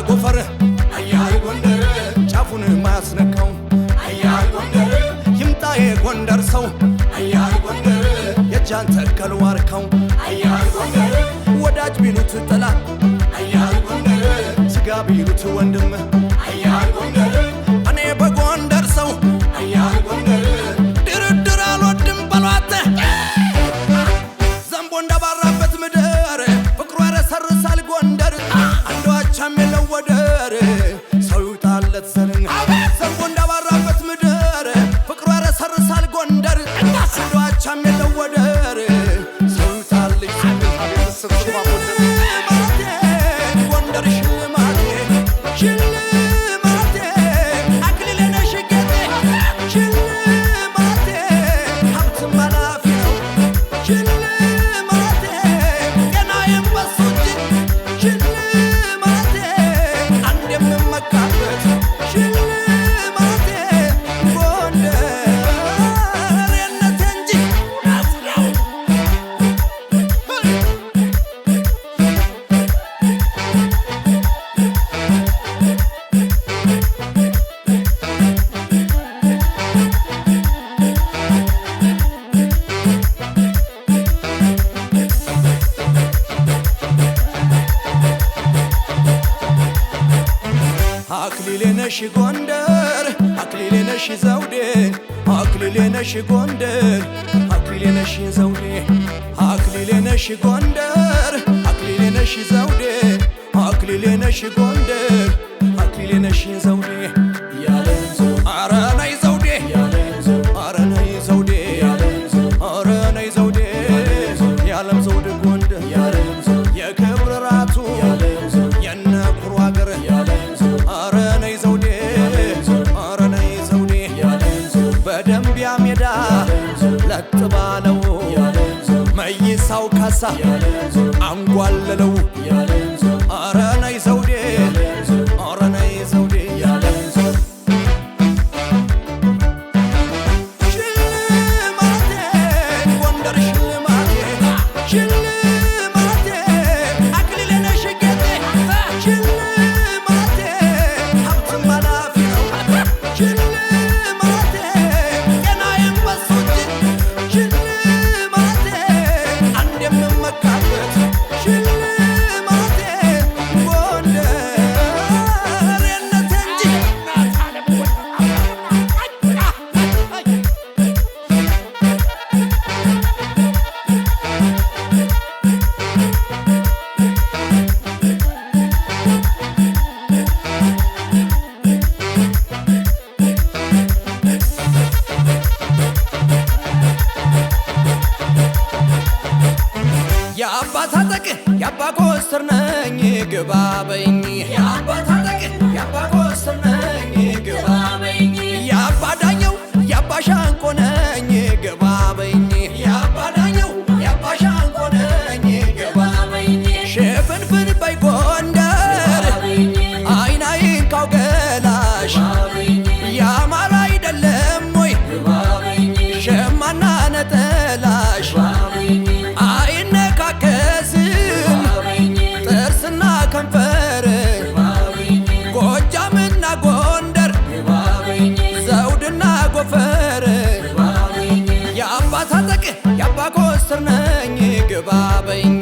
ጎፈር አያል ጎንደር ጫፉን ማስነካው አያል ጎንደር ይምጣ የጎንደር ሰው አያል ጎንደር የጃን ተከል ዋርካው አያል ጎንደር ወዳጅ ቢሉት ጠላት አያል ጎንደር ስጋ ቢሉት ወንድም አያል ጎንደር እኔ በጎንደር ሰው አያል ጎንደር ድርድር አልወድም በሏት ዘንቦ እንደባራበት ምድር ፍቅሩ ያረሰርሳል ጎንደር አንዷ ቻም የለወደር ሰው ይውጣለት ዘርን ዘንቦ እንደባራበት ምድር ፍቅሩ ያረሰርሳል ጎንደር አንዷ ቻም የለወደር ሰው ይውጣልሽ ጎንደር ሽልማቴ ሽልማቴ አክሊሌ ነሽ ጌጤ ሽልማቴ ሀብት ማላፊ ነው ሽልማቴ ጤናዬም በሱ እጅ ሽልማቴ አንድ የምመካበት ሽልማቴ ጎንደር የነቴ እንጂ ናት ነው አክሊሌ ነሽ ጎንደር አክሊሌ ነሽ ዘውዴ አክሊሌ ነሽ ጎንደር አክሊሌ ነሽ ዘውዴ አክሊሌ ነሽ ጎንደር አክሊሌ ነሽ ዘውዴ አክሊሌ ነሽ ጎንደር አክሊሌ ነሽ ዘውዴ ኧረ ነይ ዘውዴ ኧረ ነይ ዘውዴ ኧረ ነይ ዘውዴ የዓለም ዘውድ ጎንደር የክብር ራቱ የነ ኩሩ አገር ኧረ ነይ ዘውዴ ኧረ ነይ ዘውዴ በደንቢያ ሜዳ ለጥ ባለው መይሳው ካሳ አንጓለለው ኧረ ነይ ዘውዴ ኧረ ነይ ዘውዴ ሽልማቴ ጎንደር ሽልማቴ ሽልማቴ አክሊሌ ነሽ ጌጤ ሽልማቴ ሀብት ማላፊ ነው ሽልማቴ ጤናዬም በሱ እጅ ሽልማቴ አንድ የምመካበት ሽልማቴ ጎንደር የነቴ እንጂ የአባ ታጠቅ የአባ ኮስተር ነኝ ግባ በይኝ የአባ ታጠቅ የአባ ኮስተር ነኝ ግባ በይኝ የአባ ዳኘው የአባ ሻንቆ ነኝ ግባ በይኝ የአባ ዳኘው የአባ ሻንቆ ነኝ ግባ በይኝ ሽፍንፍን በይ ጎንደር አይናይን ካው ገላሽ ያማረ አይደለም ወይ ሸማና ነጠላሽ አይነካከስም ጥርስና ከንፈር ጎጃምና ጎንደር ዘውድና ጎፈር የአባ ታጠቅ የአባ ኮስተር ነኝ ግባ በይኝ